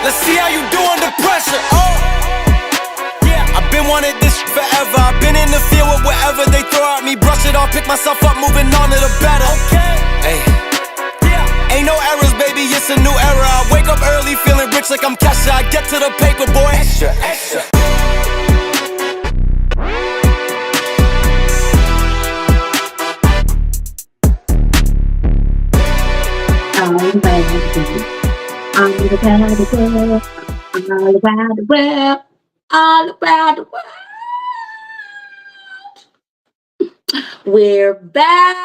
Let's see how you do under pressure. Oh, yeah. I've been wanting this forever. I've been in the field with whatever they throw at me. Brush it off, pick myself up, moving on to the better. Okay. Hey. Yeah. Ain't no errors, baby, it's a new era. I wake up early, feeling rich like I'm Kesha. I get to the paper, boy. Extra, extra. All around the world, all around the world, all around the world. We're back.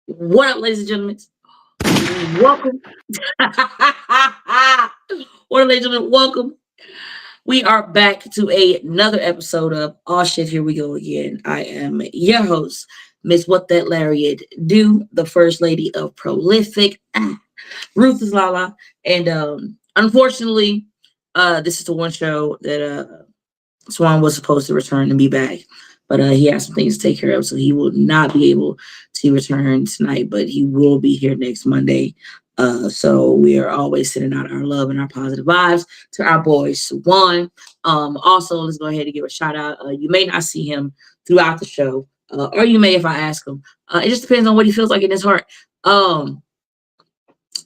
What up, ladies and gentlemen? Welcome. What up, ladies and gentlemen? Welcome. We are back to another episode of Oh Shit, Here We Go Again. I am your host, Miss What That Lariat Do, the First Lady of Prolific, Ruthless, LaLa. And unfortunately, this is the one show that Swann was supposed to return and be back. But he has some things to take care of, so he will not be able to return tonight, but he will be here next Monday. So we are always sending out our love and our positive vibes to our boy Swann. Also, let's go ahead and give a shout out. You may not see him throughout the show, or you may if I ask him. It just depends on what he feels like in his heart. None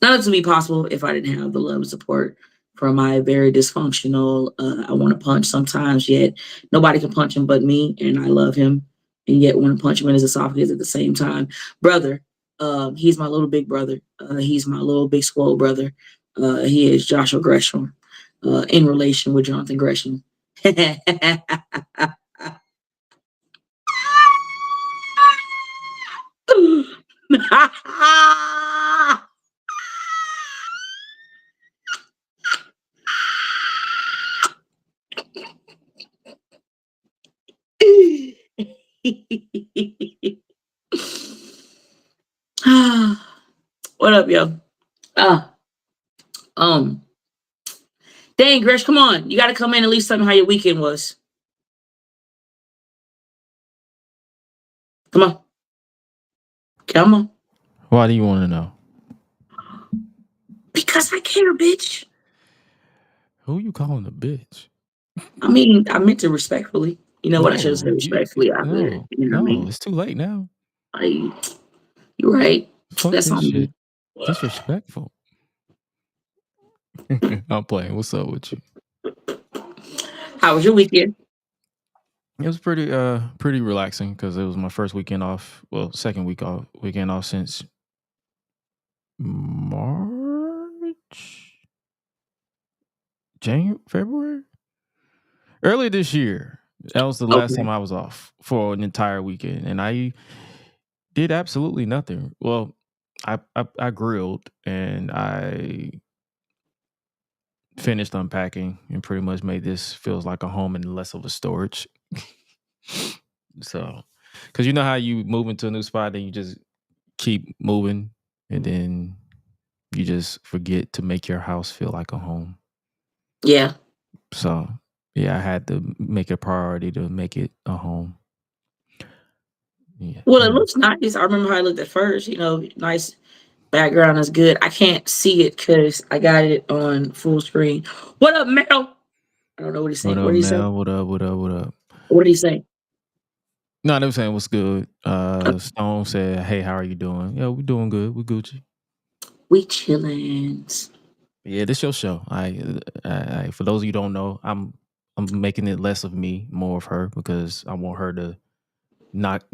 of this would be possible if I didn't have the love and support from my very dysfunctional, I want to punch sometimes, yet nobody can punch him but me, and I love him, and yet want to punch him in his esophagus at the same time. Brother, he's my little big brother. He's my little big swole brother. He is Joshua Gresham, in relation with Jonathan Gresham. What up, yo? Dang, Gresh, come on. You got to come in and at least tell me how your weekend was. Come on. Come on. Why do you want to know? Because I care, bitch. Who you calling a bitch? I mean, I meant to respectfully. You know what? I should have said respectfully. You know what I mean? It's too late now. You're right. Fuck That's this on shit. me. Disrespectful. I'm playing. What's up with you? How was your weekend? It was pretty relaxing because it was my first weekend off. Well, second weekend off since February? Early this year. That was the last time I was off for an entire weekend, and I did absolutely nothing. Well, I grilled and I finished unpacking and pretty much made this feels like a home and less of a storage. So, because you know how you move into a new spot and you just keep moving and then you just forget to make your house feel like a home. Yeah. So, yeah, I had to make a priority to make it a home. Yeah. Well, it looks nice. I remember how it looked at first. You know, nice background is good. I can't see it because I got it on full screen. What up, Mel? I don't know what he's saying. What did he say? What up? What did he say? No, they were saying what's good. Stone said, "Hey, how are you doing?" Yeah, we're doing good. We're Gucci. We chillin'. Yeah, this your show. I for those of you who don't know, I'm making it less of me, more of her, because I want her to knock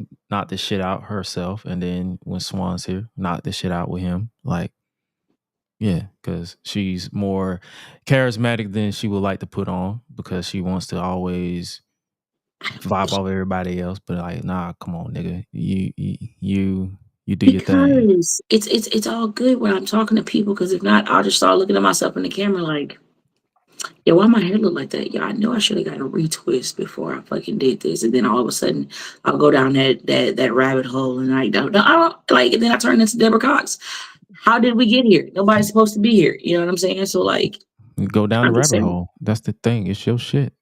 the shit out herself, and then when Swann's here, knock the shit out with him. Like, yeah, because she's more charismatic than she would like to put on, because she wants to always vibe off everybody else. But like, nah, come on, nigga, you do your thing. Because it's all good when I'm talking to people, because if not, I'll just start looking at myself in the camera like, yeah, why my hair look like that? Yeah, I know I should have got a retwist before I fucking did this. And then all of a sudden I'll go down that rabbit hole and I don't like, and then I turn into Deborah Cox. How did we get here? Nobody's supposed to be here. You know what I'm saying? So like, go down the rabbit hole. That's the thing. It's your shit.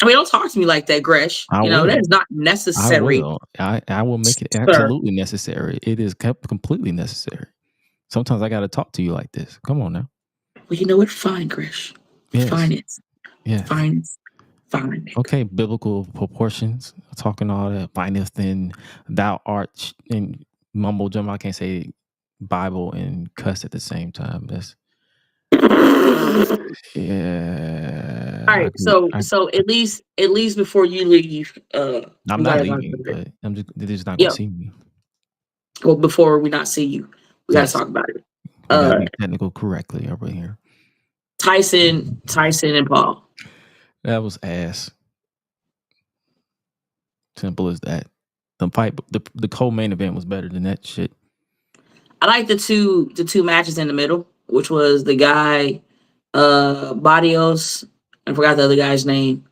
I mean, don't talk to me like that, Gresh. I You know, that will. is not I necessary, will. I will make it sir. absolutely necessary. It is completely necessary. Sometimes I got to talk to you like this. Come on now. Well, you know what? Fine, Gresh. Yes. Fine it. Yes. Fine it. Fine it. Okay. Biblical proportions. Talking all that. Finest in thou art and mumble jumbo. I can't say Bible and cuss at the same time. That's All yeah. right, so at least before you leave, I'm we not gotta talk leaving, about it. but they're just not gonna Yo, see me. well, before we not see you, we gotta Yes. talk about it. We gotta Uh, be technical correctly over here. Tyson and Paul. That was ass. Simple as that. The fight, the co-main event was better than that shit. I like the two matches in the middle, which was the guy, Barrios. I forgot the other guy's name,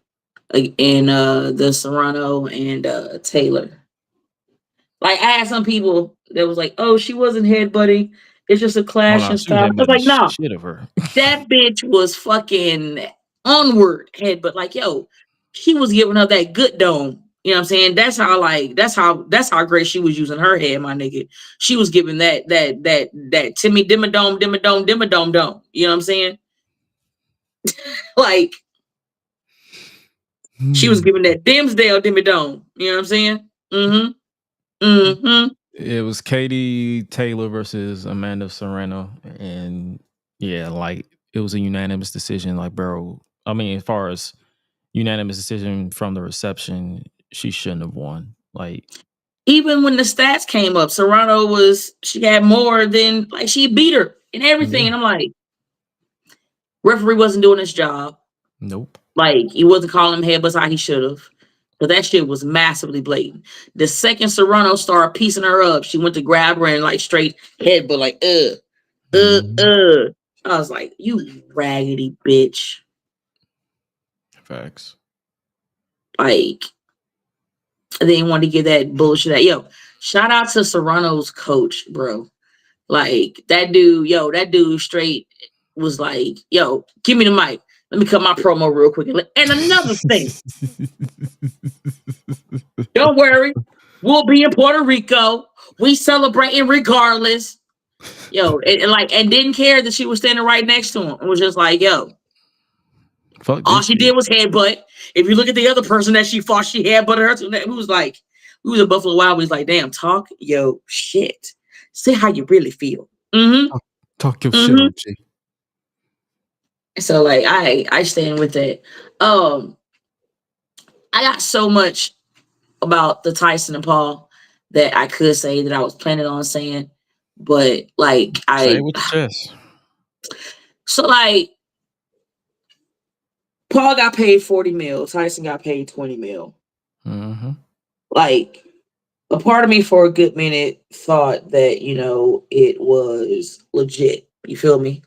and the Serrano and Taylor. Like I had some people that was like, "Oh, she wasn't headbutting. It's just a Oh clash no, in she was style." I heading was the like, "No, shit of her. that bitch was fucking onward headbutt. Like, yo, she was giving her that good dome. You know what I'm saying? That's how great she was using her head, my nigga. She was giving that Timmy Dimmadome, Dimmadome, Dimmadome dome. You know what I'm saying? Like she was giving that Dimsdale Dimmadome. You know what I'm saying? Mm-hmm. Mm-hmm. It was Katie Taylor versus Amanda Serrano, and yeah, like it was a unanimous decision. Like, bro, I mean, as far as unanimous decision from the reception, she shouldn't have won. Like, Even when the stats came up, she had more than like she beat her and everything. yeah, And I'm like, referee wasn't doing his job. nope. Like he wasn't calling him headbutts how he should have. But that shit was massively blatant. The second Serrano started piecing her up, she went to grab her and like straight headbutt, like uh. Mhm. I was like, you raggedy bitch. Facts. Like, and then wanted to give that bullshit that shout out to Serrano's coach, bro. Like that dude straight was like, yo, give me the mic. Let me cut my promo real quick. And another thing, don't worry, we'll be in Puerto Rico. We celebrating regardless. And didn't care that she was standing right next to him. It was just like, yo, Fuck all this she shit. did was headbutt. If you look at the other person that she fought, she headbutted her. It was like, we was a Buffalo Wild Wings, like, damn, talk yo shit. Say how you really feel. Mm-hmm. Talk your shit, Mm-hmm. OG. So like I stand with it. I got so much about the Tyson and Paul that I could say that I was planning on saying, but like Say it with your chest. so like Paul got paid 40 mil, Tyson got paid 20 mil. Mm-hmm. Like a part of me for a good minute thought that, it was legit. You feel me?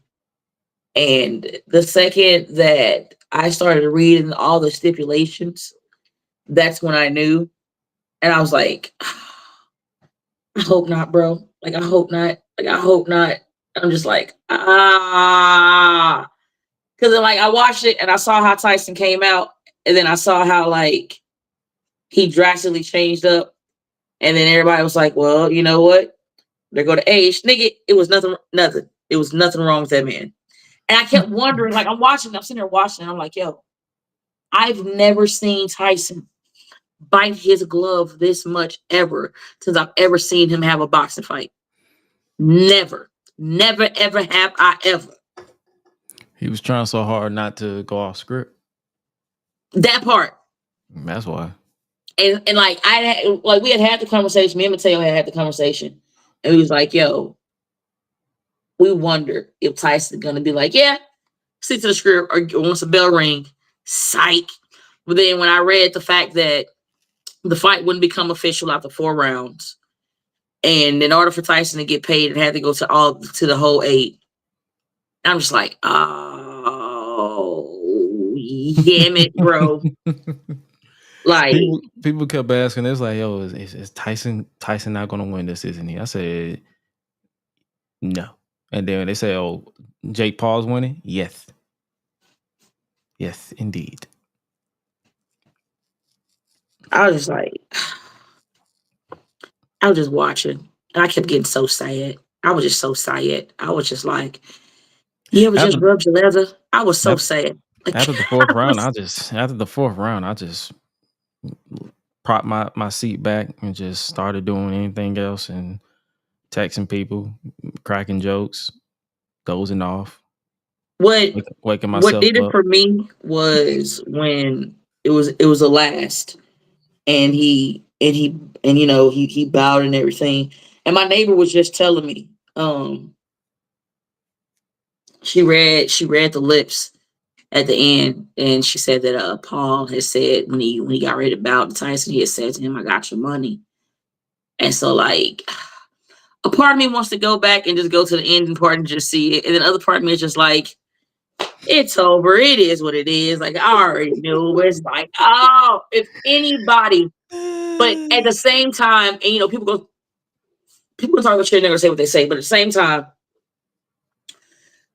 And the second that I started reading all the stipulations, that's when I knew. And I was like, I hope not, bro. Like, I hope not. Like, I hope not. I'm just like, Because then, like, I watched it and I saw how Tyson came out. And then I saw how, like, he drastically changed up. And then everybody was like, well, you know what? They go to age. Nigga, it was nothing. It was nothing wrong with that man. And I kept wondering, like, I'm sitting there watching, and I'm like, yo, I've never seen Tyson bite his glove this much ever since I've ever seen him have a boxing fight. Never. Never, ever have I ever. He was trying so hard not to go off script. That part. That's why. And like we had the conversation, me and Mateo had the conversation. And he was like, yo, we wonder if Tyson's gonna be like, yeah, stick to the script or once the bell ring, psych. But then when I read the fact that the fight wouldn't become official after 4 rounds, and in order for Tyson to get paid, it had to go to the whole 8. I'm just like, oh, damn it, bro. Like, people kept asking, it's like, yo, is Tyson not gonna win this, isn't he? I said no. And then they say, oh, Jake Paul's winning? Yes. Yes, indeed. I was just like, I was just watching, and I kept getting so sad. I was just so sad. I was just like, you ever just After rubbed your leather? I was so after, sad. Like, after the fourth I round, was, I just propped my seat back and just started doing anything else and texting people, cracking jokes, dozing off, what waking what myself did it up. for me was when it was the last, and he bowed and everything, and my neighbor was just telling me, she read the lips at the end, and she said that Paul had said when he got ready to bow to Tyson, he had said to him, "I got your money." And so, like, a part of me wants to go back and just go to the ending part and just see it, and then other part of me is just like, it's over. It is what it is. Like, I already knew. It's like, oh, if anybody, but at the same time, and people talk about shit, they're gonna say what they say, but at the same time,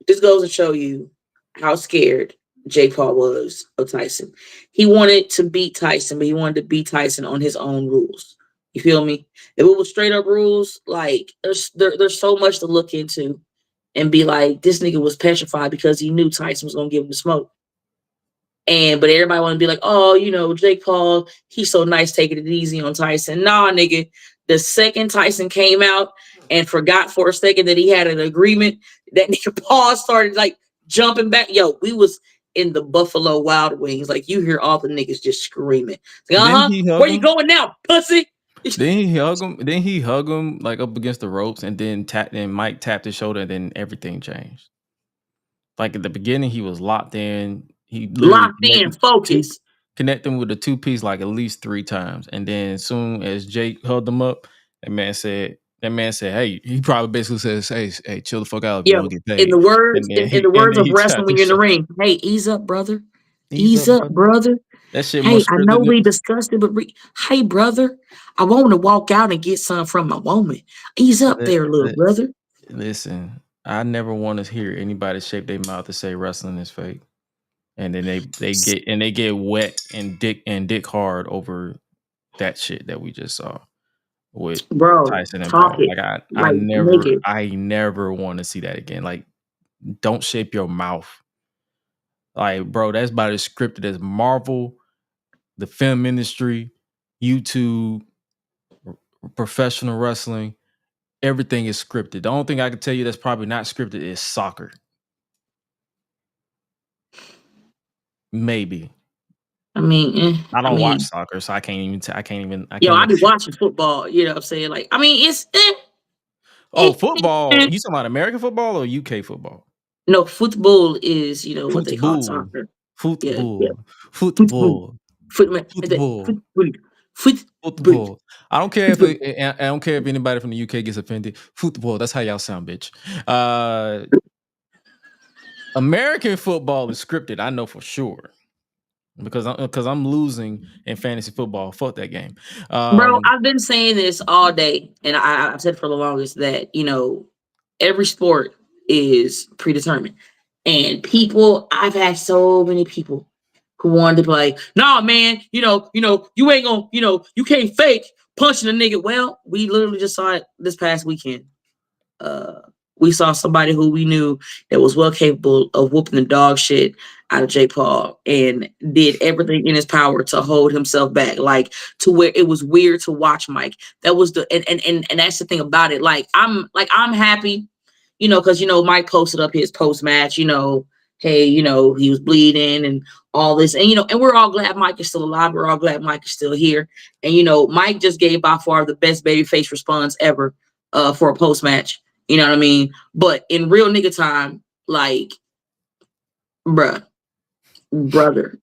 this goes to show you how scared Jake Paul was of Tyson. He wanted to beat Tyson, but he wanted to beat Tyson on his own rules. You feel me? If it was straight up rules, like there's so much to look into and be like, this nigga was petrified because he knew Tyson was gonna give him the smoke. But everybody want to be like, oh, Jake Paul, he's so nice taking it easy on Tyson. Nah, nigga. The second Tyson came out and forgot for a second that he had an agreement, that nigga Paul started like jumping back. Yo, we was in the Buffalo Wild Wings. Like, you hear all the niggas just screaming. Like, Didn't he hug where you him? going now, pussy? Didn't he hug him? Didn't he hug him like up against the ropes and then Mike tapped his shoulder and then everything changed. Like at the beginning, he was locked in. He literally Locked in, focus. connected with the two piece like at least 3 times. And then as soon as Jake held him up, that man said, hey, he probably basically says, hey, chill the fuck out if you want Yo, to get in paid. the words, And then in the and words then of he wrestling tapped when his you're in the shoulder. ring, hey, ease up, brother. Ease Ease up, up, brother. brother. That shit more Hey, I know scripted than we discussed it, but hey, brother, I want to walk out and get some from my woman. Ease up there, little brother. Listen, I never want to hear anybody shape their mouth to say wrestling is fake. And then they get wet and dick hard over that shit that we just saw with Bro, Tyson and talk Paul. it. Like Like, nigga. I never want to see that again. Like, don't shape your mouth. Like, bro, that's about as scripted as Marvel, the film industry, YouTube, professional wrestling. Everything is scripted. The only thing I can tell you that's probably not scripted is soccer. Maybe. I mean, I don't watch soccer, so I can't even. I be watching football. You know what I'm saying? Like, I mean, it's. Oh, football. You talking about American football or UK football? No, football is, what they call Football. soccer. Yeah, yeah. Football. Football. Football. Football. Football. Football. I don't care if I don't care if anybody from the UK gets offended. Football. That's how y'all sound, bitch. American football is scripted. I know for sure because I'm losing in fantasy football. Fuck that game. Bro, I've been saying this all day, and I've said for the longest that, every sport is predetermined. And I've had so many people who wanted to be like, nah, man, you ain't gonna, you can't fake punching a nigga. Well, we literally just saw it this past weekend. We saw somebody who we knew that was well capable of whooping the dog shit out of Jake Paul and did everything in his power to hold himself back, like to where it was weird to watch Mike. That was and that's the thing about it. I'm happy, because Mike posted up his post match, hey, he was bleeding and all this, and and we're all glad Mike is still alive. We're all glad Mike is still here, and Mike just gave by far the best babyface response ever for a post match. You know what I mean? But in real nigga time, like, brother, the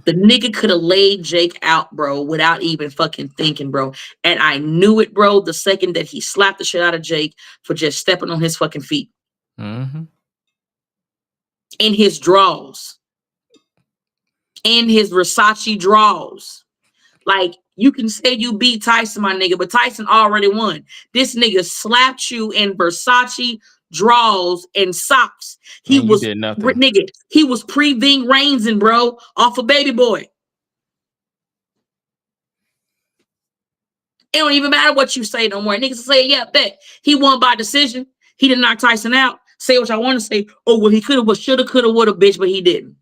nigga could have laid Jake out, bro, without even fucking thinking, bro. And I knew it, bro, the second that he slapped the shit out of Jake for just stepping on his fucking feet. Mm-hmm. In his draws. In his Versace draws. Like, you can say you beat Tyson, my nigga, but Tyson already won. This nigga slapped you in Versace draws and socks. He did nothing. Nigga, he was pre-Ving Rainsing, bro, off of Baby Boy. It don't even matter what you say no more. Niggas say, yeah, bet he won by decision. He didn't knock Tyson out. Say what I want to say. Oh, well, he could have, shoulda, coulda, woulda, bitch, but he didn't.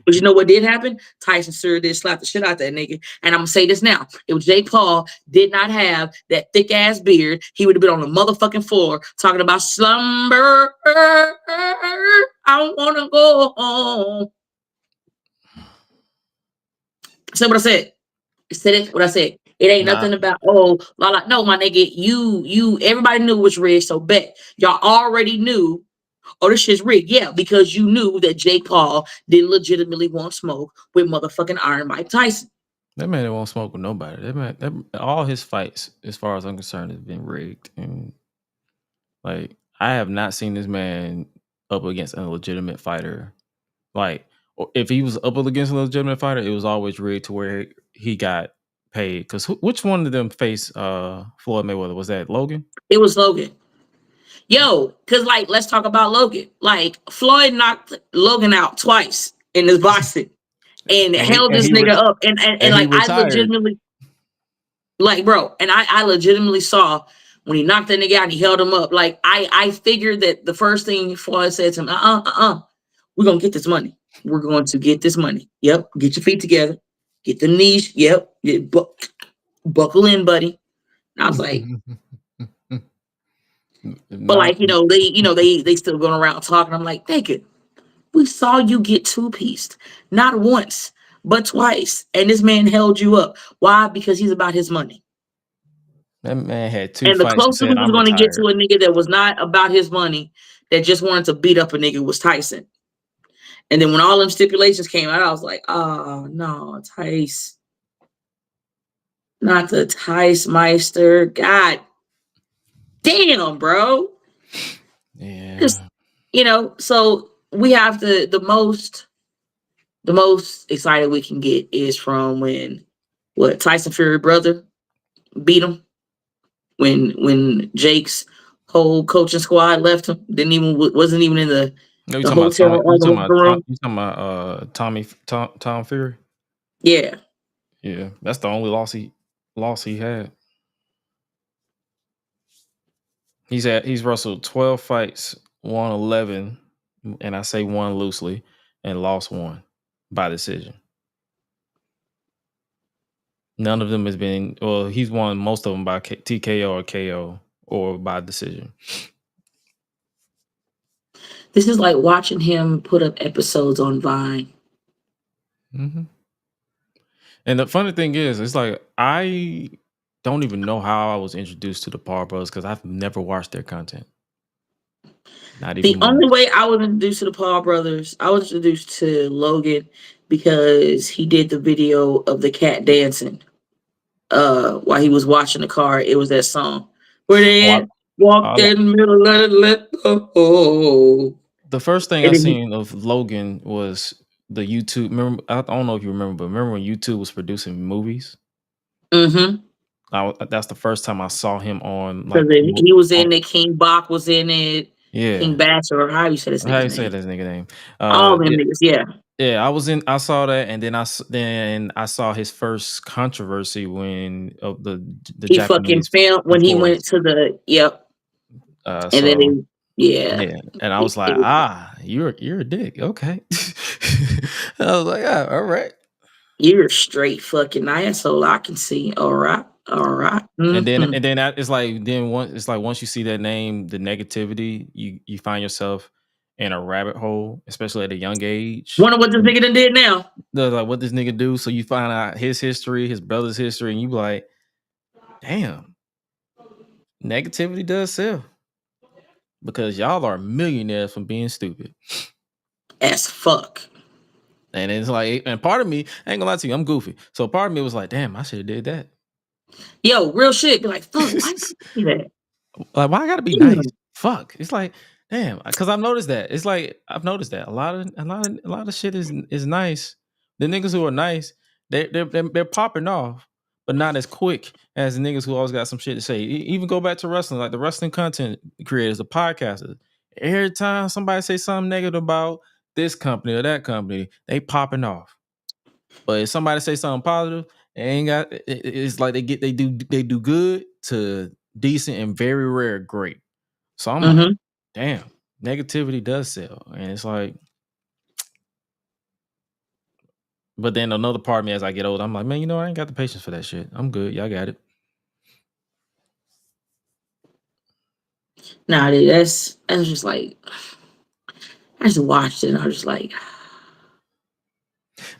But you know what did happen? Tyson sure did slap the shit out that nigga. And I'm gonna say this now. If Jake Paul did not have that thick ass beard, he would have been on the motherfucking floor talking about slumber. I wanna go home. Say what I said. Said it. What I said. It ain't nothing about LaLa. No, my nigga. You. Everybody knew it was rigged. So bet y'all already knew. Oh, this shit's rigged. Yeah, because you knew that Jake Paul didn't legitimately want smoke with motherfucking Iron Mike Tyson. That man won't smoke with nobody. All his fights, as far as I'm concerned, has been rigged. And like, I have not seen this man up against a legitimate fighter. Like, if he was up against a legitimate fighter, it was always rigged to where he got paid. Because which one of them faced Floyd Mayweather? Was that Logan? It was Logan. Yo, because like, let's talk about Logan. Like, Floyd knocked Logan out twice in this boxing and held this nigga up. And like, I legitimately, like, bro, and I legitimately saw when he knocked that nigga out and he held him up. Like, I figured that the first thing Floyd said to him, we're going to get this money. We're going to get this money. Yep. Get your feet together. Get the knees. Yep. Buckle in, buddy. And I was like, but like, they still going around talking. I'm like, nigga, we saw you get two-pieced, not once, but twice. And this man held you up. Why? Because he's about his money. That man had two and fights. The closest we was going to get to a nigga that was not about his money, that just wanted to beat up a nigga, was Tyson. And then when all them stipulations came out, I was like, oh, no, Tice. Not the Tice Meister. God damn, bro. Yeah. Just, so we have the most excited we can get is from when Tyson Fury brother beat him, when Jake's whole coaching squad left him, wasn't even in the hotel or the room. You talking about Tom Fury? Yeah. Yeah, that's the only loss he had. He's wrestled 12 fights, won 11, and I say won loosely, and lost 1 by decision. None of them has been, well, he's won most of them by TKO or KO or by decision. This is like watching him put up episodes on Vine. Mm-hmm. And the funny thing is, it's like, I don't even know how I was introduced to the Paul brothers because I've never watched their content. Not even the only way I was introduced to the Paul brothers, I was introduced to Logan because he did the video of the cat dancing while he was watching the car. It was that song where they walked in the middle, let go. The first thing I seen of Logan was the YouTube. Remember, I don't know if you remember, but remember when YouTube was producing movies? Mm-hmm. That's the first time I saw him on. Like, he was in it. King Bach was in it. Yeah. King Bastard, or how you say this nigga name? How you say this nigga name? All them niggas, yeah. Yeah, I saw that, and then I saw his first controversy when the he Japanese fucking filmed when he went to the and so, then yeah, and I was like, you're a dick, okay. I was like, all right, you're straight fucking asshole. I can see. All right. Mm-hmm. And then it's like once you see that name, the negativity, you find yourself in a rabbit hole, especially at a young age. Wonder what this nigga done did now. Like, what this nigga do? So you find out his history, his brother's history, and you be like, damn, negativity does sell. Because y'all are millionaires from being stupid. As fuck. And it's like, and part of me, I ain't gonna lie to you, I'm goofy. So part of me was like, damn, I should have did that. Yo, real shit. Be like, fuck, why you do that? Like, why I gotta be nice? Fuck. It's like, damn, because I've noticed that. It's like I've noticed that a lot of shit is nice. The niggas who are nice, they're popping off, but not as quick as the niggas who always got some shit to say. Even go back to wrestling, like the wrestling content creators, the podcasters. Every time somebody say something negative about this company or that company, they popping off. But if somebody say something positive, ain't got. It's like they do good to decent and very rare great. So I'm like, damn, negativity does sell, and it's like. But then another part of me, as I get older, I'm like, man, you know, I ain't got the patience for that shit. I'm good. Y'all got it. Nah, dude, that's just like I just watched it and I was just like,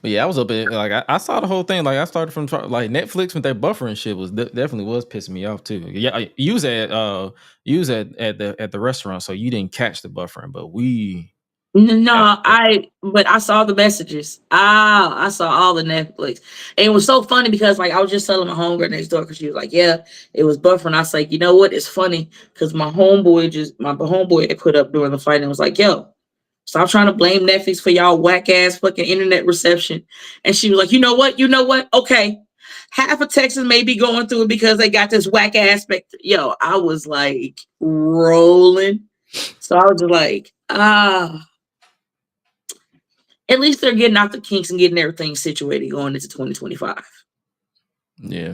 But yeah, I was up in like I saw the whole thing. Like I started from like Netflix with that buffering shit was definitely was pissing me off too. Yeah, you was at the restaurant, so you didn't catch the buffering, but we. no, but I saw the messages. I saw all the Netflix. And it was so funny because like I was just telling my homegirl next door because she was like, yeah, it was buffering. I was like, you know what? It's funny because my homeboy had put up during the fight and was like, yo, stop trying to blame Netflix for y'all whack ass fucking internet reception. And she was like, you know what? Okay. Half of Texas may be going through it because they got this whack aspect. Yo, I was like rolling. So I was just like, at least they're getting out the kinks and getting everything situated going into 2025. Yeah.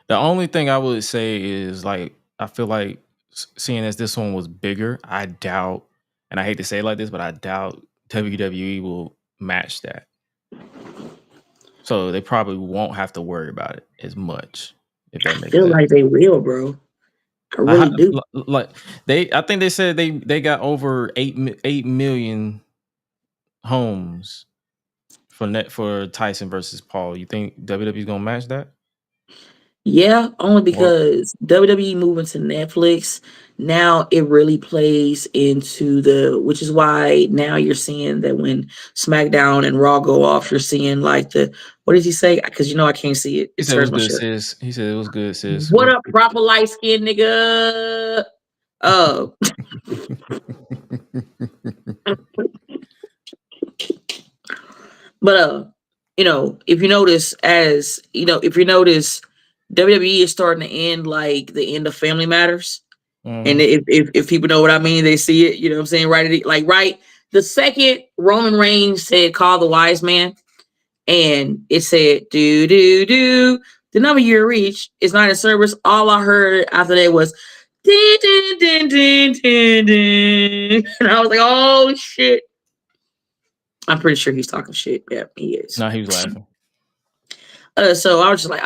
The only thing I would say is like I feel like seeing as this one was bigger, I doubt, and I hate to say it like this, but I doubt WWE will match that. So they probably won't have to worry about it as much, if that I makes feel sense. like they will, bro. I really do. Like I think they said they got over 8 million homes for Tyson versus Paul. You think WWE's gonna match that? Yeah, only Or because WWE moving to Netflix now it really plays into which is why now you're seeing that when SmackDown and Raw go off, you're seeing like what did he say? Because I can't see it. he It said it was turns my good, shirt. sis. He said it was good, sis. What up, proper light skin nigga? But if you notice, WWE is starting to end like the end of Family Matters. And if people know what I mean, they see it. You know what I'm saying? Right. The second Roman Reigns said, "Call the wise man," and it said, "Do do do." The number you reach is not in service. All I heard after that was, "Din din din din din din," and I was like, "Oh shit!" I'm pretty sure he's talking shit. Yeah, he is. No, he was laughing. So I was just like,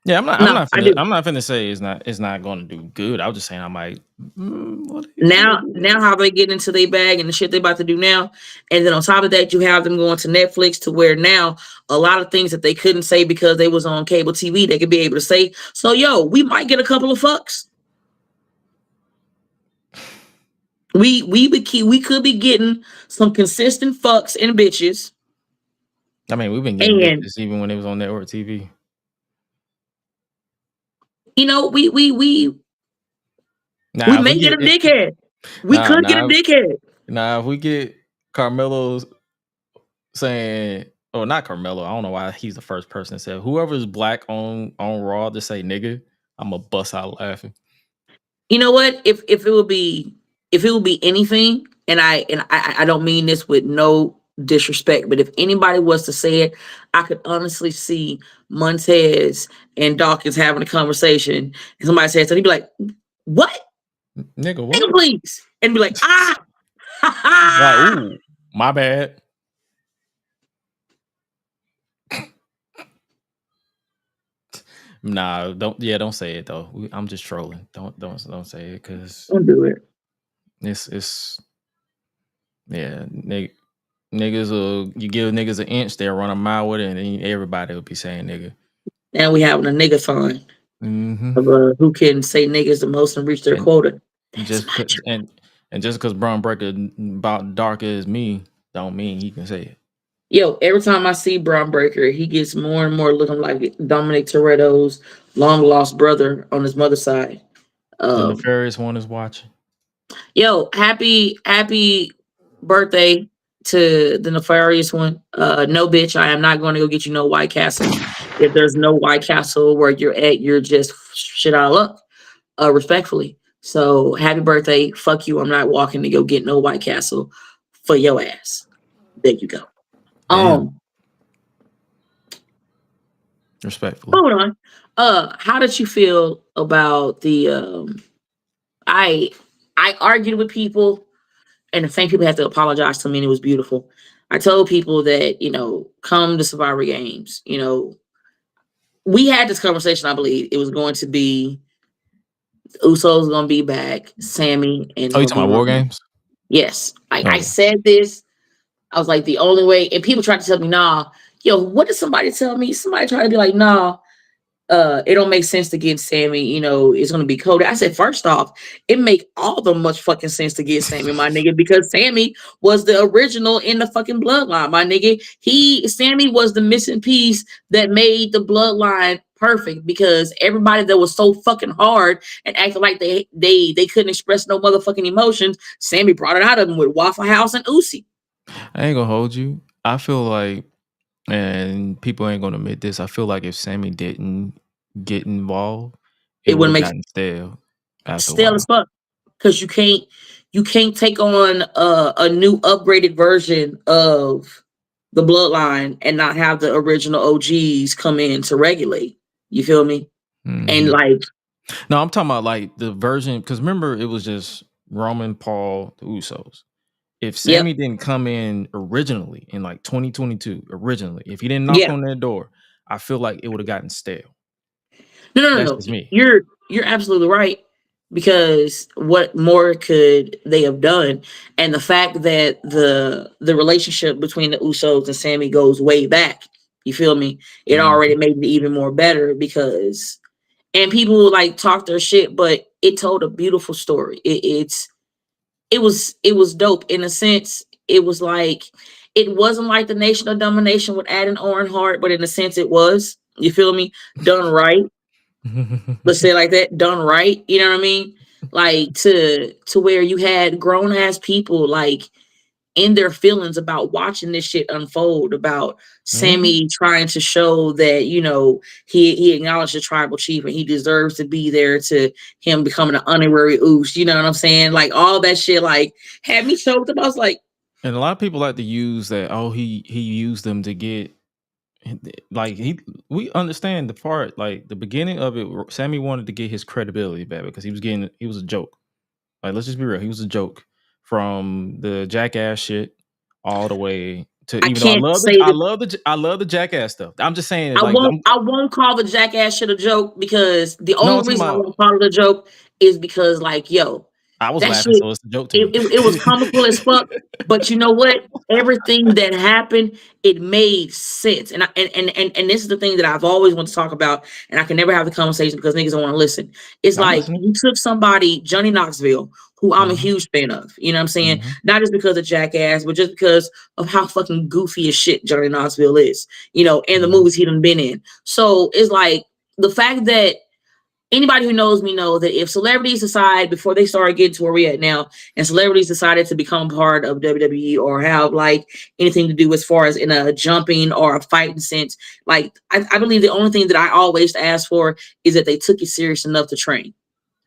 Yeah, I'm not. no, I do. I'm not finna say it's not going to do good. I was just saying I might. What Now how they get into their bag and the shit they about to do now, and then on top of that, you have them going to Netflix to where now a lot of things that they couldn't say because they was on cable TV, they could be able to say. So we might get a couple of fucks. We could be getting some consistent fucks and bitches. I mean, we've been getting bitches even when it was on network TV. We may get a dickhead. We could get a dickhead. Now, if we get Carmelo saying, or not Carmelo, I don't know why he's the first person to say, whoever's black on Raw to say nigga, I'm gonna bust out laughing. You know what? If it would be anything, and I don't mean this with no disrespect, but if anybody was to say it, I could honestly see Montez and Dawkins having a conversation, and somebody says so, he'd be like, "What? Nigga, what? Nigga, please," and be like, Like, ooh, my bad. Nah, don't say it though. I'm just trolling. Don't say it because don't do it. It's yeah, niggas will you give niggas an inch, they'll run a mile with it, and then everybody will be saying nigga. And we having a nigga-thon of who can say niggas the most and reach their quota. Just because Braun Breaker about dark as me, don't mean he can say it. Yo, every time I see Braun Breaker, he gets more and more looking like Dominic Toretto's long lost brother on his mother's side. The nefarious one is watching. Yo, happy birthday to the nefarious one. No, bitch, I am not going to go get you no White Castle. If there's no White Castle where you're at, you're just shit out of luck. Respectfully. So happy birthday. Fuck you. I'm not walking to go get no White Castle for your ass. There you go. Damn. Respectfully. Hold on. How did you feel about the I argued with people, and the same people had to apologize to me, and it was beautiful. I told people that, come to Survivor Games, we had this conversation. I believe it was going to be Usos going to be back, Sammy, and Oh, you going to talking be about War Roman. Games? Yes, I Okay. said this. I was like, the only way, and people tried to tell me, nah, what did somebody tell me? Somebody tried to be like, nah, it don't make sense to get Sammy, it's gonna be Cody. I said, first off, it make all the much fucking sense to get Sammy, my nigga, because Sammy was the original in the fucking bloodline, my nigga. Sammy was the missing piece that made the bloodline perfect, because everybody that was so fucking hard and acting like they couldn't express no motherfucking emotions, Sammy brought it out of them with Waffle House and Uzi. I ain't gonna hold you. I feel like, and people ain't gonna admit this, I feel like if Sammy didn't get involved, it It would wouldn't have make gotten stale after a stale as while. fuck. Because you can't take on a new upgraded version of the bloodline and not have the original OGs come in to regulate. You feel me? And Mhm. like, No, I'm talking about like the version, because remember it was just Roman, Paul, the Usos. If yep, Sammy didn't come in originally in like 2022, originally, if he didn't knock yeah, on that door, I feel like it would have gotten stale. no, That's no. just me. You're absolutely right. Because what more could they have done? And the fact that the relationship between the Usos and Sammy goes way back. You feel me? It already Mhm. made it even more better, because and people like talk their shit, but it told a beautiful story. It was dope in a sense. It was like, it wasn't like the Nation of Domination with Adam Owen Hart, but in a sense it was. You feel me? Done right. Let's say it like that. Done right. You know what I mean? Like, to where you had grown ass people like in their feelings about watching this shit unfold, about Mhm. Sammy trying to show that, he acknowledged the tribal chief and he deserves to be there, to him becoming an honorary Oos, you know what I'm saying? Like, all that shit like had me choked up. I was like, And a lot of people like to use that. Oh, he used them to get like he. We understand the part, like the beginning of it. Sammy wanted to get his credibility back because he was a joke. Like, let's just be real, he was a joke from the Jackass shit all the way to, I even though can't say that. I love the Jackass stuff. I'm just saying, I like, won't I won't call the Jackass shit a joke, because the no, I'm only talking reason I about. won't call it a joke is because, like, yo, I was that laughing, shit, so it's a joke to it, me. it, it was comical as fuck. But you know what? Everything that happened, it made sense. And this is the thing that I've always wanted to talk about, and I can never have the conversation because niggas don't want to listen. It's I'm like, listening. you took somebody, Johnny Knoxville, who I'm a Hmm. huge fan of. You know what I'm saying? Hmm. Not just because of Jackass, but just because of how fucking goofy as shit Johnny Knoxville is, and the Hmm. movies he done been in. So it's like, the fact that anybody who knows me know that if celebrities decide, before they start getting to where we're at now, and celebrities decided to become part of WWE or have like anything to do as far as in a jumping or a fighting sense, like, I believe the only thing that I always ask for is that they took it serious enough to train.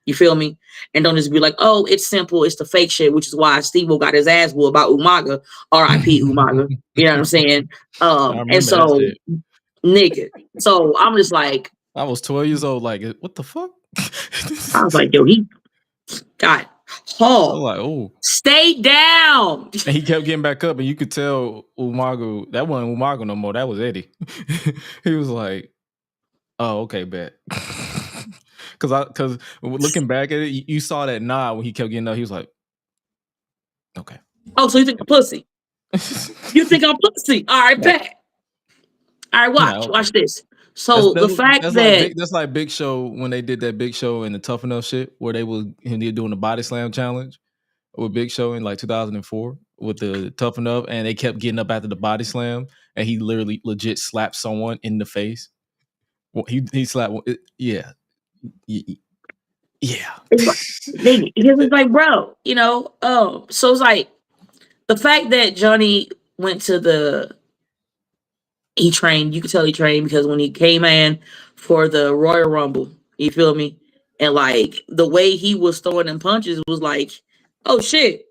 You feel me? And don't just be like, oh, it's simple, it's the fake shit, which is why Steve got his ass whooped about Umaga, R.I.P. Umaga. You know what I'm saying? I And remember that so, shit. nigga. So I'm just like, I was 12 years old. Like, what the fuck? I was like, yo, he got I was Hall. like, oh. Stay down. And he kept getting back up, and you could tell Umagu, that wasn't Umagu no more. That was Eddie. He was like, oh, okay, bet. Because looking back at it, you saw that nod when he kept getting up. He was like, okay. Oh, so you think I'm pussy? You think I'm pussy? All right, Like, bet. All right, yeah, watch. okay. Watch this. So the fact that That's like Big Show when they did that Big Show and the Tough Enough shit where they were doing the body slam challenge with Big Show in like 2004 with the Tough Enough, and they kept getting up after the body slam, and he literally legit slapped someone in the face. Well, he slapped. Yeah, yeah. it's like, because it's like, bro, so it's like the fact that Johnny went to he trained. You could tell he trained, because when he came in for the Royal Rumble, you feel me, and like the way he was throwing them punches was like, oh shit,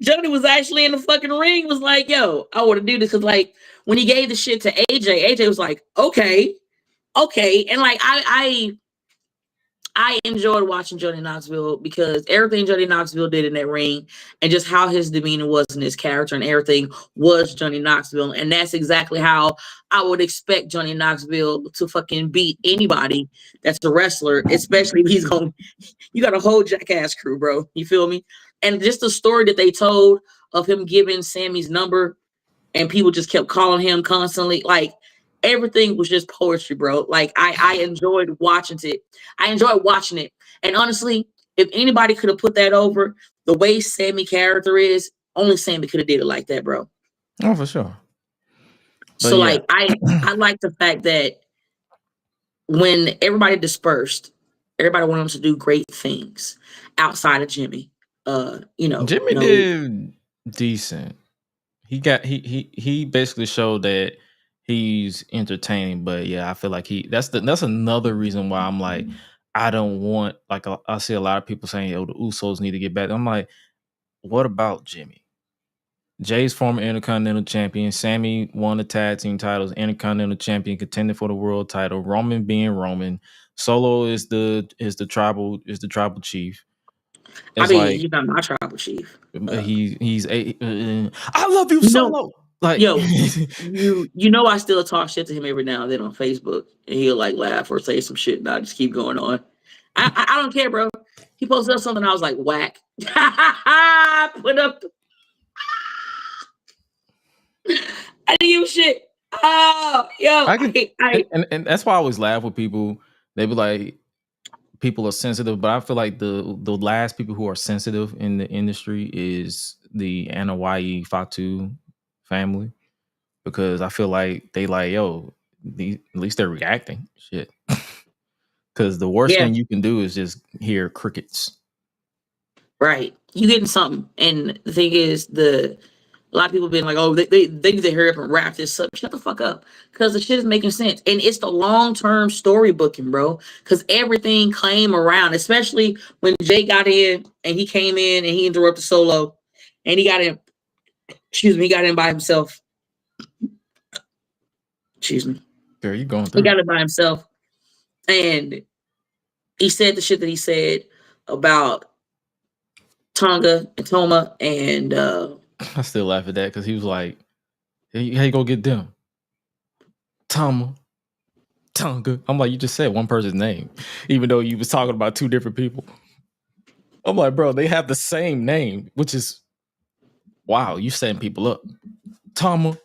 Johnny was actually in the fucking ring, was like, yo, I want to do this. Cause like when he gave the shit to AJ was like, okay. And like I enjoyed watching Johnny Knoxville because everything Johnny Knoxville did in that ring and just how his demeanor was in his character and everything was Johnny Knoxville. And that's exactly how I would expect Johnny Knoxville to fucking beat anybody that's a wrestler, especially if you got a whole jackass crew, bro. You feel me? And just the story that they told of him giving Sammy's number and people just kept calling him constantly. Like everything was just poetry, bro. Like I enjoyed watching it. I enjoyed watching it. And honestly, if anybody could have put that over the way Sammy character is, only Sammy could have did it like that, bro. Oh, for sure. But So yeah. like I like the fact that when everybody dispersed, everybody wanted him to do great things outside of Jimmy. Jimmy did decent. He basically showed that he's entertaining, but yeah, I feel like that's another reason why I'm like, I don't want, like, I see a lot of people saying, yo, the Usos need to get back. I'm like, what about Jimmy? Jay's former Intercontinental Champion. Sammy won the tag team titles, Intercontinental Champion, contending for the world title. Roman being Roman. Solo is the tribal chief. It's he's not my tribal chief. He's I love you, Solo. Like, yo, you know, I still talk shit to him every now and then on Facebook, and he'll like laugh or say some shit, and I just keep going on. I don't care, bro. He posted up something, I was like, whack. Put up. I didn't give shit. Oh, yo, and that's why I always laugh with people. They be like, people are sensitive, but I feel like the last people who are sensitive in the industry is the Anoa'i Fatu family, because I feel like they like, yo, at least they're reacting. Shit. Because the worst thing you can do is just hear crickets. Right. You getting something. And the thing is, a lot of people been like, oh, they need to hurry up and wrap this up. Shut the fuck up. Because the shit is making sense. And it's the long-term story booking, bro. Because everything came around, especially when Jay got in and he came in and he interrupted Solo. And he got in by himself. Excuse me. Girl, you going through. He got it by himself. And he said the shit that he said about Tonga and Toma, and I still laugh at that because he was like, hey, how you gonna get them? Tonga. I'm like, you just said one person's name, even though you was talking about two different people. I'm like, bro, they have the same name, which is, wow, you setting people up. Tonga.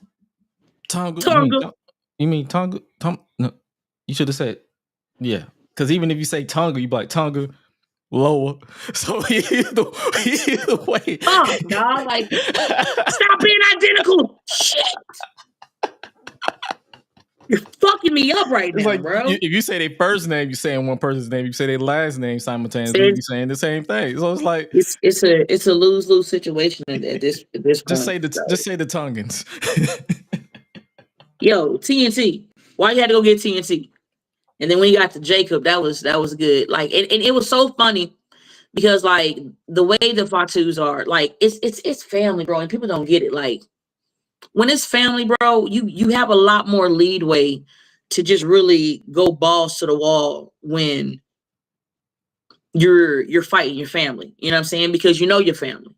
You mean Tonga? No, you should have said, yeah. Because even if you say Tonga, you be like, Tonga, lower. So either way. Oh, no, like, stop being identical. Shit. You're fucking me up right now, like, bro. If you say their first name, you're saying one person's name. You say their last name simultaneously, you're saying the same thing. So it's like it's a lose-lose situation at this point. Just say the Tongans. Yo, TNT. Why you had to go get TNT? And then when you got to Jacob, that was good. Like, and it was so funny because like the way the Fatus are, like it's family, bro, and people don't get it. Like when it's family, bro, you have a lot more leadway to just really go balls to the wall when you're fighting your family. You know what I'm saying? Because you know your family.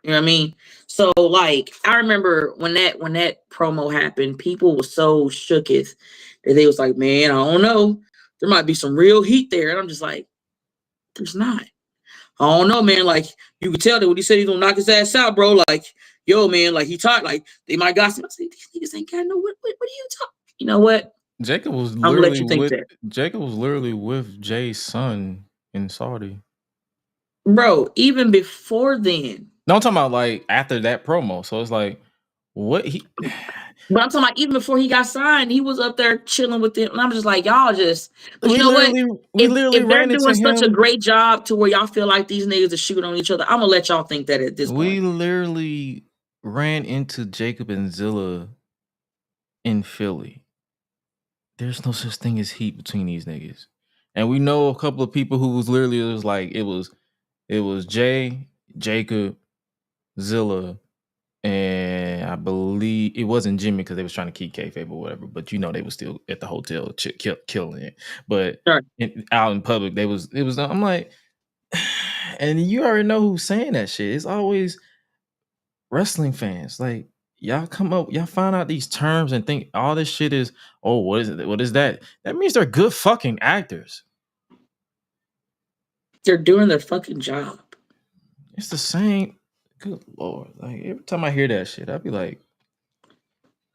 You know what I mean? So like I remember when that promo happened, people were so shooketh that they was like, man, I don't know. There might be some real heat there. And I'm just like, there's not. I don't know, man. Like you could tell that when he said he's gonna knock his ass out, bro. Like, yo, man, like he talked like they might got some. I said, these niggas ain't got no what are you talking? You know what? Jacob was literally with Jay's son in Saudi. Bro, even before then. No, I'm talking about like after that promo. So it's like, what he. But I'm talking about even before he got signed, he was up there chilling with them. And I'm just like, y'all just. But you know what? If they're doing such a great job to where y'all feel like these niggas are shooting on each other, I'm gonna let y'all think that at this point. We literally ran into Jacob and Zilla in Philly. There's no such thing as heat between these niggas. And we know a couple of people who was literally, it was Jay, Jacob, Zilla, and I believe it wasn't Jimmy because they was trying to keep kayfabe or whatever. But they was still at the hotel killing it. But Right. out in public, it was. I'm like, and you already know who's saying that shit. It's always wrestling fans. Like, y'all find out these terms and think all this shit is, oh, what is it? What is that? That means they're good fucking actors. They're doing their fucking job. It's the same. Good Lord. Like, every time I hear that shit, I'd be like,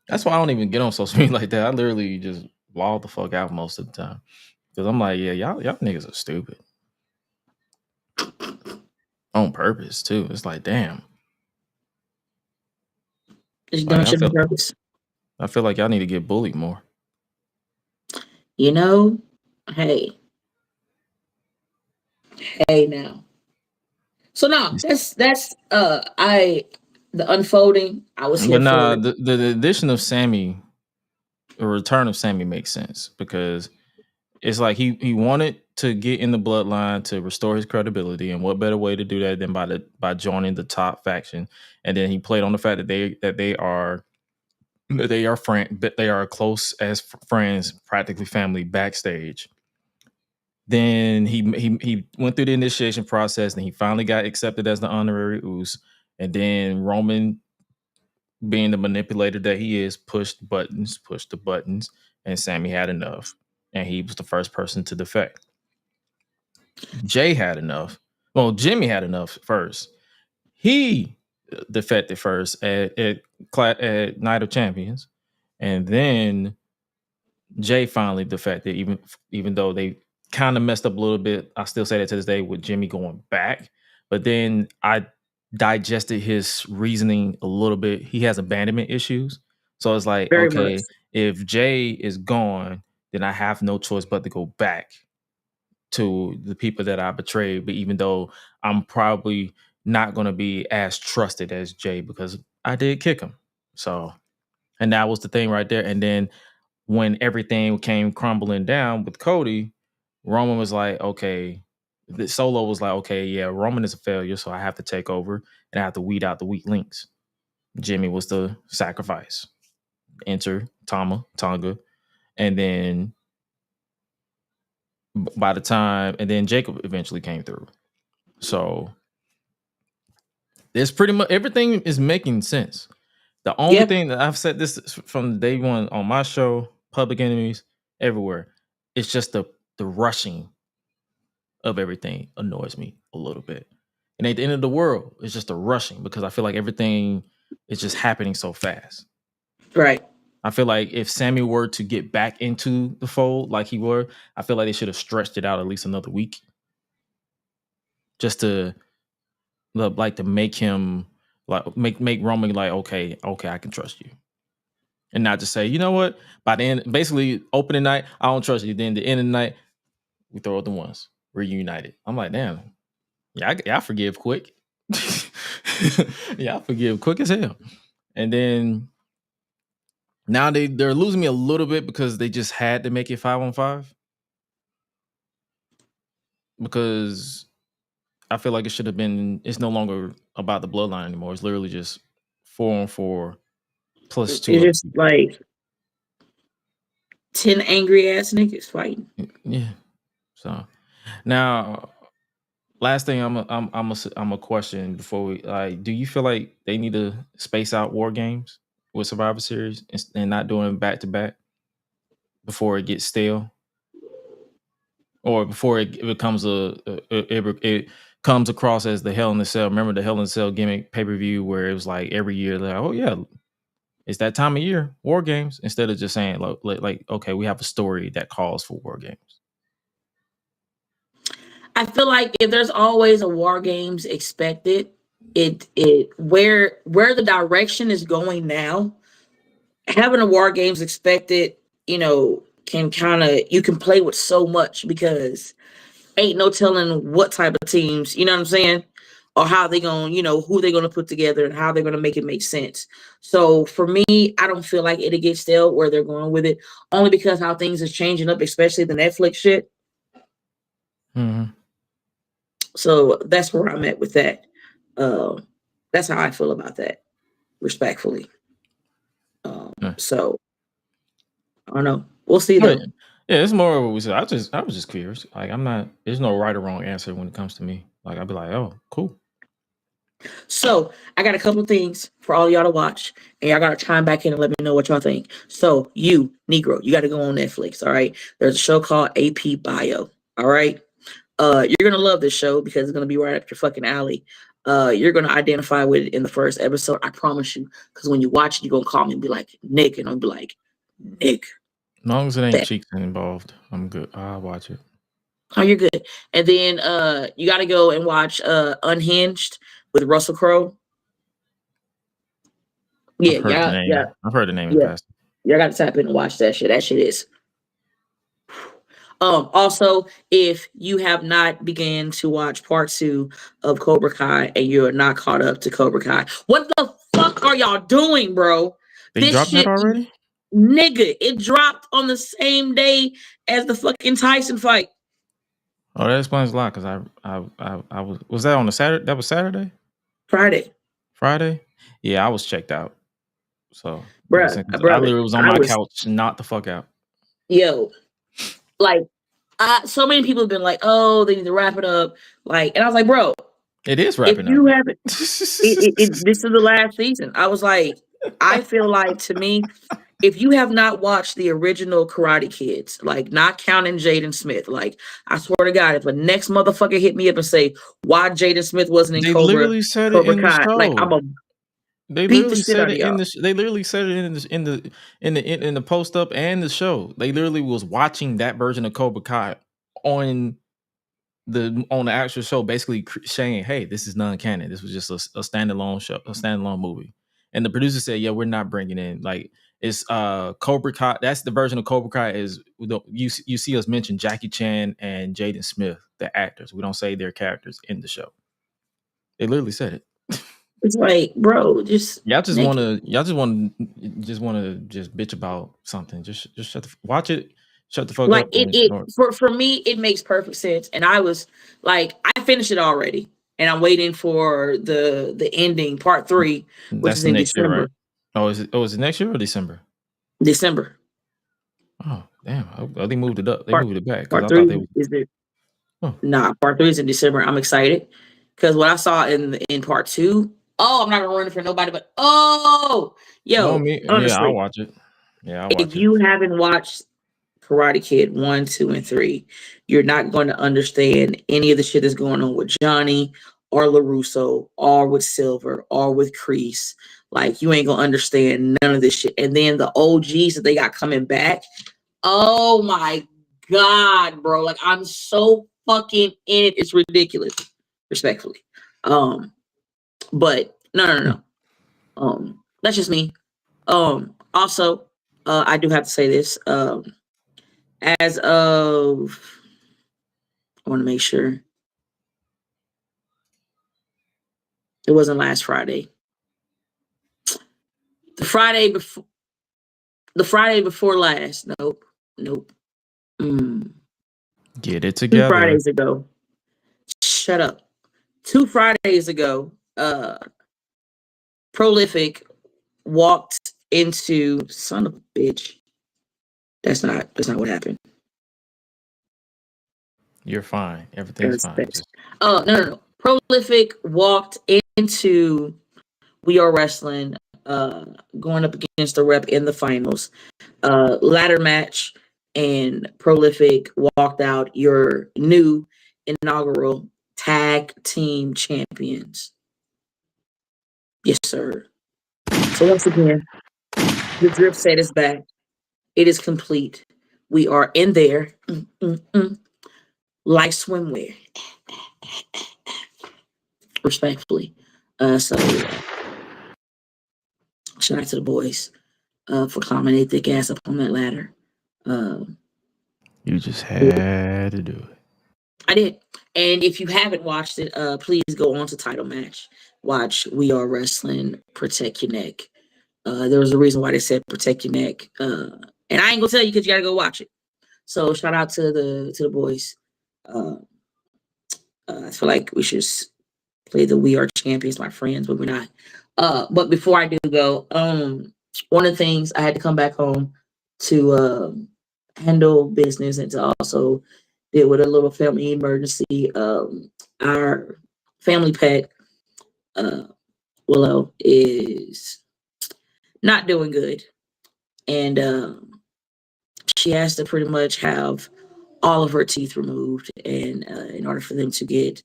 that's why I don't even get on social media like that. I literally just log the fuck out most of the time. Because I'm like, yeah, y'all niggas are stupid. On purpose, too. It's like, damn. It's Like, done shit on purpose. I feel like y'all need to get bullied more. You know, hey now. So now that's the unfolding. I was here But for nah, it. the addition of Sammy, the return of Sammy makes sense because it's like he wanted to get in the bloodline to restore his credibility, and what better way to do that than by joining the top faction? And then he played on the fact that they are close as friends, practically family backstage. Then he went through the initiation process, and he finally got accepted as the honorary Uso. And then Roman, being the manipulator that he is, pushed the buttons, and Sammy had enough, and he was the first person to defect. Jay had enough. Well, Jimmy had enough first. He defected first at Night of Champions, and then Jay finally defected. Even though they kind of messed up a little bit, I still say that to this day with Jimmy going back. But then I digested his reasoning a little bit. He has abandonment issues, so it's like, Very much. okay, if Jay is gone, then I have no choice but to go back to the people that I betrayed. But even though I'm probably not going to be as trusted as Jay because I did kick him. So, and that was the thing right there. And then when everything came crumbling down with Cody, Roman was like, okay, the Solo was like, okay, yeah, Roman is a failure, so I have to take over and I have to weed out the weak links. Jimmy was the sacrifice. Enter Tonga, and then by the time, and then Jacob eventually came through. So there's pretty much everything is making sense. The only thing that I've said this from day one on my show, Public Enemies, everywhere, it's just the rushing of everything annoys me a little bit. And at the end of the world, it's just the rushing because I feel like everything is just happening so fast. Right. I feel like if Sammy were to get back into the fold like he were, I feel like they should have stretched it out at least another week. Just to make him make Roman like, okay, I can trust you. And not just say, you know what, by the end, basically opening night, I don't trust you. Then the end of the night, we throw out the ones, reunited. I'm like, damn, yeah, I forgive quick. Yeah, I forgive quick as hell. And then now they're losing me a little bit because they just had to make it 5-on-5. Because I feel like it should have been, it's no longer about the bloodline anymore. It's literally just 4-on-4 plus 2 It's other just people. like 10 angry ass niggas fighting. Yeah. So now, last thing I'm a question before we, like, do you feel like they need to space out War Games with Survivor Series and not doing back to back before it gets stale, or before it becomes it comes across as the Hell in a Cell? Remember the Hell in a Cell gimmick pay-per-view where it was like every year, like, oh yeah, it's that time of year, War Games, instead of just saying like okay, we have a story that calls for War Games. I feel like if there's always a War Games expected, it where the direction is going now, having a War Games expected, can kind of, you can play with so much because ain't no telling what type of teams, you know what I'm saying? Or how they going, who they going to put together and how they're going to make it make sense. So for me, I don't feel like it'll get stale where they're going with it, only because how things is changing up, especially the Netflix shit. Mm-hmm. So that's where I'm at with that. That's how I feel about that, respectfully. Yeah. So I don't know. We'll see But, though. yeah, it's more of what we said. I was just curious. Like, I'm not. There's no right or wrong answer when it comes to me. Like, I'd be like, oh, cool. So I got a couple of things for all y'all to watch, and y'all gotta chime back in and let me know what y'all think. So you, Negro, you gotta go on Netflix. All right. There's a show called AP Bio. All right. You're gonna love this show because it's gonna be right up your fucking alley. You're gonna identify with it in the first episode. I promise you. Because when you watch it, you're gonna call me and be like, Nick, and I'll be like, Nick. As long as it ain't That. cheeks involved, I'm good. I'll watch it. Oh, you're good. And then you gotta go and watch Unhinged with Russell Crowe. Yeah, I've heard the yeah, yeah, name. I've heard the name in the yeah. past. Y'all gotta tap in and watch that shit. That shit is. Also, if you have not began to watch part 2 of Cobra Kai and you're not caught up to Cobra Kai, what the fuck are y'all doing, bro? They This dropped that shit, already? nigga, it dropped on the same day as the fucking Tyson fight. Oh, that explains a lot. Because I was that on a Saturday? That was Saturday, Friday, Friday. Yeah, I was checked out. So bruh, I brother. literally was on I my was, couch, not the fuck out. yo, like, so many people have been like, oh, they need to wrap it up. Like, and I was like, bro, It is if wrapping up. you haven't, this is the last season. I was like, I feel like, to me, if you have not watched the original Karate Kids, like not counting Jaden Smith, like I swear to God, if a next motherfucker hit me up and say why Jaden Smith wasn't in They Cobra literally said it Cobra in the Kai, like I'm show. gonna They beat the literally shit said out of it in y'all. the. They literally said it in the post up and the show. They literally was watching that version of Cobra Kai on the actual show, basically saying, "Hey, this is non-canon. This was just a standalone show, a standalone movie." And the producer said, "Yeah, we're not bringing in like it's Cobra Kai. That's the version of Cobra Kai is you see us mention Jackie Chan and Jaden Smith, the actors. We don't say their characters in the show. They literally said it." It's like, bro, just Y'all just make want it. to just bitch about something. Just shut the watch it. Shut the fuck Like up and it ignore for me, it makes perfect sense. And I was like, I finished it already, and I'm waiting for the ending, part 3, it. which That's is the in next year, right? December. Oh, is it? Oh, is it next year or December? December. Oh, damn! They moved it up. They Part moved it back because part I thought they 3 was. is there. Huh. Nah, part 3 is in December. I'm excited because what I saw in part 2. Oh, I'm not gonna ruin it for nobody, but No, yo, me. Yeah, I'll honestly, watch it. Yeah, I'll if watch it. you haven't watched Karate Kid 1, 2, and 3, you're not going to understand any of the shit that's going on with Johnny or LaRusso or with Silver or with Kreese. Like, you ain't gonna understand none of this shit. And then the OGs that they got coming back. Oh my God, bro. Like, I'm so fucking in it. It's ridiculous, respectfully. But no. That's just me. Also, I do have to say this. As of, I want to make sure it wasn't last Friday. The Friday before last. Nope. Get it 2 together. Fridays ago. Shut up. 2 Fridays ago, Prolific walked into, son of a bitch. That's not what happened. You're fine. Everything's fine. Just No. Prolific walked into We Are Wrestling, going up against the rep in the finals. Ladder match, and Prolific walked out your new inaugural tag team champions. Yes, sir. So once again, the drip set is back. It is complete. We are in there. Like swimwear. Respectfully. So shout out to the boys for climbing their thick ass up on that ladder. you just had to do it. I did. And if you haven't watched it, please go on to Title Match. Watch We Are Wrestling, Protect Your Neck. There was a reason why they said protect your neck. And I ain't gonna tell you because you gotta go watch it. So shout out to the boys. I feel like we should play the We Are Champions, my friends, but we're not. But before I do go, one of the things I had to come back home to handle business and to also deal with a little family emergency. Our family pet, uh, Willow, is not doing good, and she has to pretty much have all of her teeth removed, and in order for them to get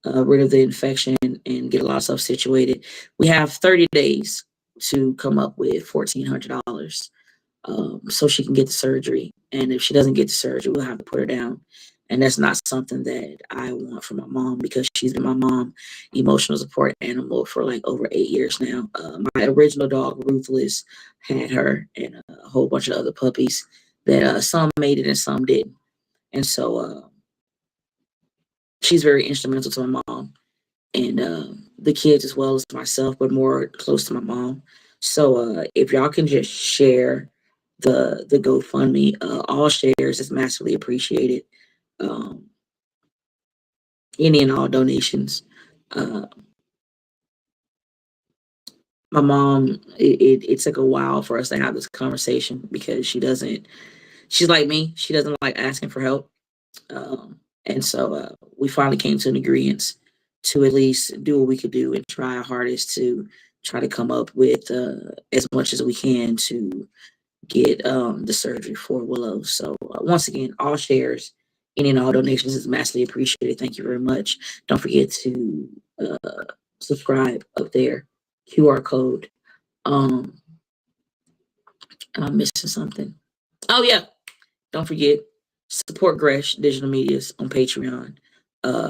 rid of the infection and get a lot of stuff situated, we have 30 days to come up with $1,400 so she can get the surgery. And if she doesn't get the surgery, we'll have to put her down. And that's not something that I want for my mom, because she's been my mom emotional support animal for like over 8 years now. My original dog, Ruthless, had her, and a whole bunch of other puppies that some made it and some didn't. And so she's very instrumental to my mom and the kids as well as myself, but more close to my mom. So if y'all can just share the GoFundMe, all shares is massively appreciated. Um, any and all donations. Uh, my mom, it took a while for us to have this conversation because she's like me, she doesn't like asking for help. And so we finally came to an agreement to at least do what we could do and try our hardest to try to come up with as much as we can to get the surgery for Willow. So once again, all shares, any and all donations is massively appreciated. Thank you very much. Don't forget to subscribe up there. QR code. Um, I'm missing something. Oh yeah, don't forget, support Gresh Digital Medias on Patreon. Uh,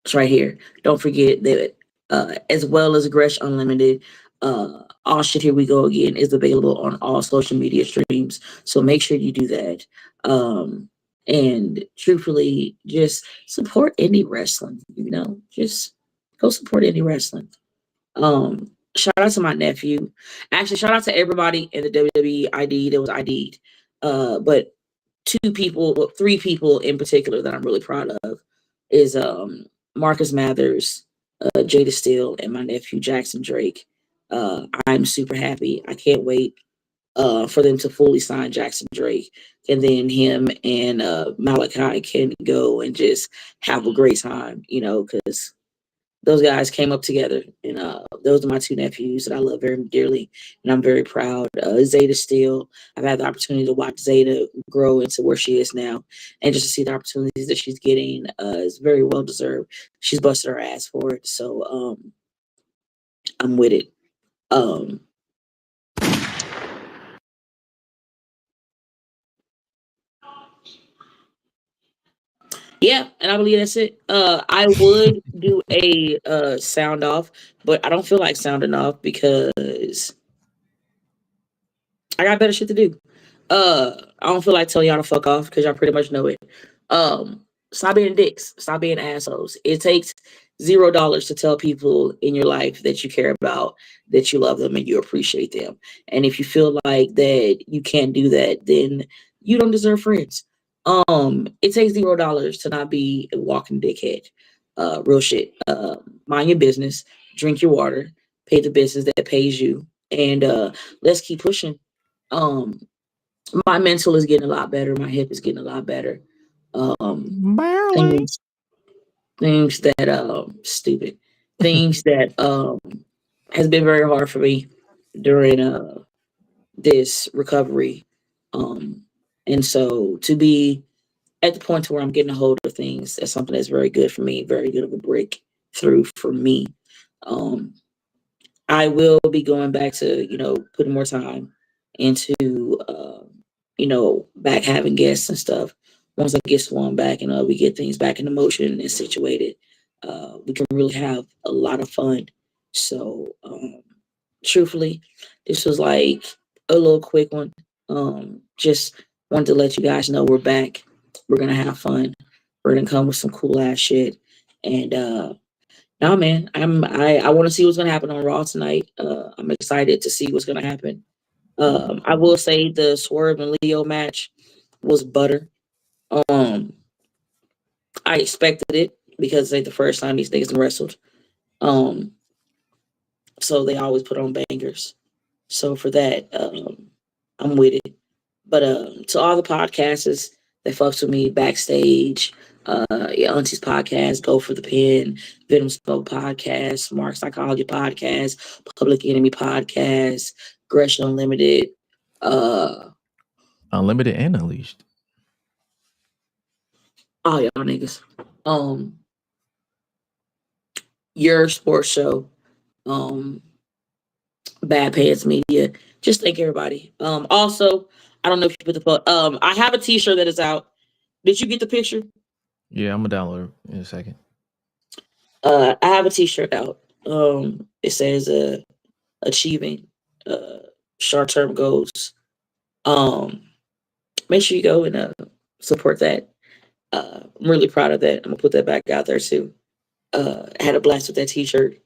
it's right here. Don't forget that, as well as Gresh Unlimited, all shit here we go again is available on all social media streams. So make sure you do that. And truthfully, just support indie wrestling. Just go support indie wrestling. Shout out to my nephew. Actually, shout out to everybody in the WWE ID that was ID'd. But three people in particular that I'm really proud of is Marcus Mathers, Jada Steele, and my nephew Jackson Drake. I'm super happy. I can't wait for them to fully sign Jackson Drake, and then him and Malachi can go and just have a great time. Because those guys came up together, and those are my two nephews that I love very dearly, and I'm very proud. Zeta Steele, I've had the opportunity to watch Zeta grow into where she is now, and just to see the opportunities that she's getting is very well deserved. She's busted her ass for it, so I'm with it. Yeah, and I believe that's it. I would do a sound off, but I don't feel like sounding off because I got better shit to do. I don't feel like telling y'all to fuck off because y'all pretty much know it. Stop being dicks. Stop being assholes. It takes $0 to tell people in your life that you care about, that you love them, and you appreciate them. And if you feel like that you can't do that, then you don't deserve friends. It takes $0 to not be a walking dickhead. Real shit. Mind your business. Drink your water. Pay the business that pays you, and let's keep pushing. Um, my mental is getting a lot better. My hip is getting a lot better. Barely. Things that stupid things that has been very hard for me during this recovery. And so to be at the point to where I'm getting a hold of things, that's something that's very good for me, very good of a breakthrough for me. Um, I will be going back to, putting more time into, back having guests and stuff. Once I get Swann back and we get things back into motion and situated, we can really have a lot of fun. So, truthfully, this was like a little quick one. Just wanted to let you guys know we're back. We're gonna have fun. We're gonna come with some cool ass shit. And no, man, I want to see what's gonna happen on Raw tonight. I'm excited to see what's gonna happen. I will say the Swerve and Leo match was butter. I expected it. because it's the first time these niggas wrestled. So they always put on bangers. So for that, I'm with it. But to all the podcasters that fucks with me backstage, your auntie's podcast, Go for the Pen, Venom Smoke podcast, Mark Psychology podcast, Public Enemy podcast, Gresham Unlimited, Unlimited and Unleashed. all y'all niggas. Your sports show, Bad Pants Media. Just thank everybody. Also, I don't know if you put the photo. I have a T-shirt that is out. Did you get the picture? Yeah, I'm gonna download it in a second. I have a T-shirt out. It says achieving short-term goals. Make sure you go and support that. I'm really proud of that. I'm gonna put that back out there too. I had a blast with that T-shirt.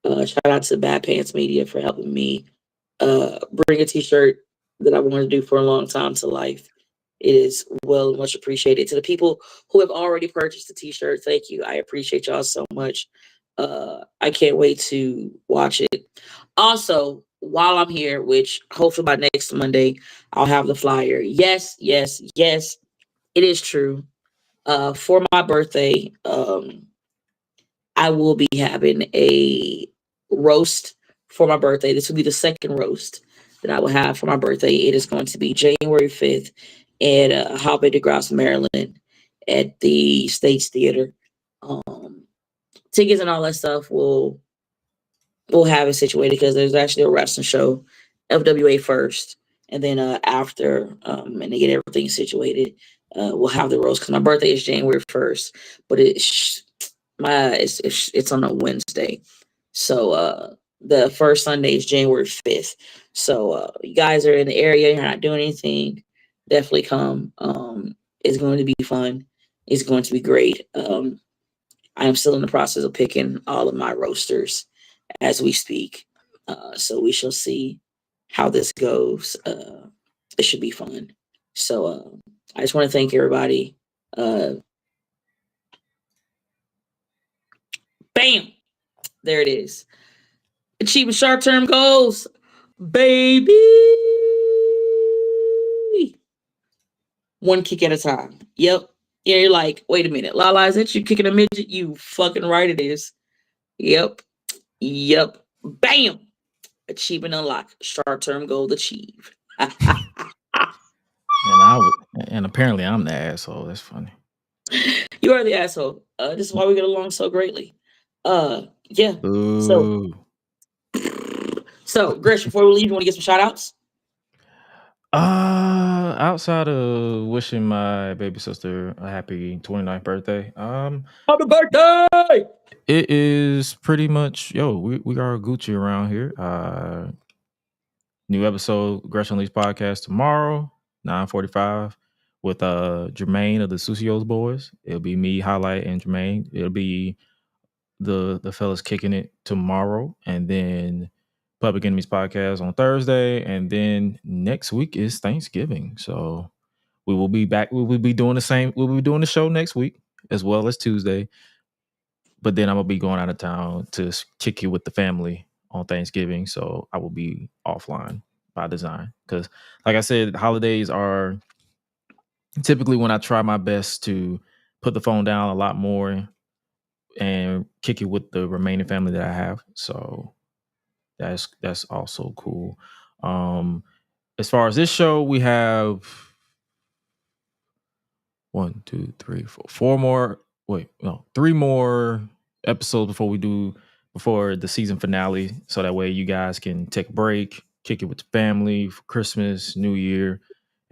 Shout out to Bad Pants Media for helping me bring a T-shirt that I wanted to do for a long time to life. It is well much appreciated. To the people who have already purchased the T-shirt, thank you. I appreciate y'all so much. I can't wait to watch it. Also, while I'm here, which hopefully by next Monday, I'll have the flyer. Yes, yes, yes, it is true. For my birthday, I will be having a roast for my birthday. This will be the second roast that I will have for my birthday. It is going to be January 5th at Hobby DeGrasse, Maryland at the States Theater. Tickets and all that stuff we'll have it situated because there's actually a wrestling show, FWA first, and then after, and they get everything situated, we'll have the roast because my birthday is January 1st, but it's on a Wednesday. So the first Sunday is January 5th. So you guys are in the area, you're not doing anything, definitely come. It's going to be fun. It's going to be great. I am still in the process of picking all of my roasters as we speak. So we shall see how this goes. It should be fun. So I just want to thank everybody. Bam! There it is. Achieving short-term goals, baby. One kick at a time. Yep. Yeah, you're like, wait a minute, LaLa, is that you kicking a midget? You fucking right it is. Yep. Bam. Achievement unlocked. Short-term goal achieved. And apparently I'm the asshole. That's funny. You are the asshole. This is why we get along so greatly. Yeah. Ooh. So, Grish, before we leave, you want to get some shout outs? Outside of wishing my baby sister a happy 29th birthday, Happy birthday! it is pretty much we are Gucci around here. New episode Gresham Lee's podcast tomorrow, 9:45 with Jermaine of the Susios Boys. It'll be me, Highlight, and Jermaine. It'll be the fellas kicking it tomorrow, and then Public Enemies podcast on Thursday, and then next week is Thanksgiving. So we will be back. We will be doing the same. We'll be doing the show next week as well as Tuesday. But then I'm gonna be going out of town to kick it with the family on Thanksgiving, so I will be offline by design. Because, like I said, holidays are typically when I try my best to put the phone down a lot more and kick it with the remaining family that I have. So that's also cool. As far as this show, we have 3 more episodes before the season finale. So that way you guys can take a break, kick it with the family for Christmas, New Year,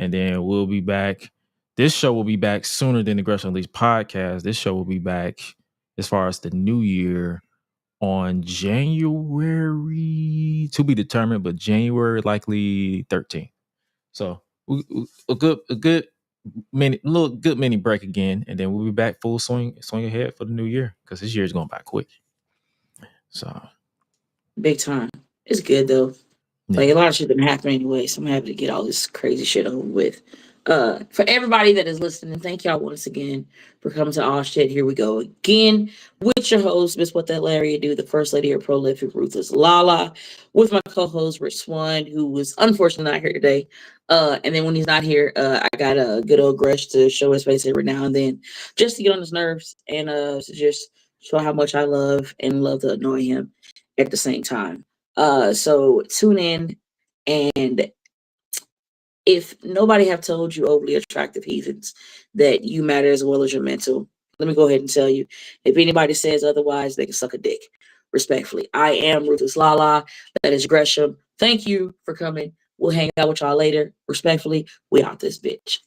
and then we'll be back. This show will be back sooner than the Gresham Lee's podcast. This show will be back as far as the new year on January, to be determined, but January likely 13th. So a good mini break again, and then we'll be back full swing ahead for the new year because this year is going by quick. So big time. It's good though. Yeah. Like a lot of shit didn't happen anyway, so I'm happy to get all this crazy shit over with. For everybody that is listening, thank y'all once again for coming to All Shit. Here we go again with your host, Miss What That Larry Do, the first lady of prolific Ruthless LaLa, with my co-host Rich Swann, who was unfortunately not here today. And then when he's not here, I got a good old Gresh to show his face every now and then, just to get on his nerves and to just show how much I love to annoy him at the same time. So tune in, and if nobody have told you overly attractive heathens that you matter as well as your mental, let me go ahead and tell you. If anybody says otherwise, they can suck a dick. Respectfully. I am Ruthless LaLa. That is Gresham. Thank you for coming. We'll hang out with y'all later. Respectfully, we out this bitch.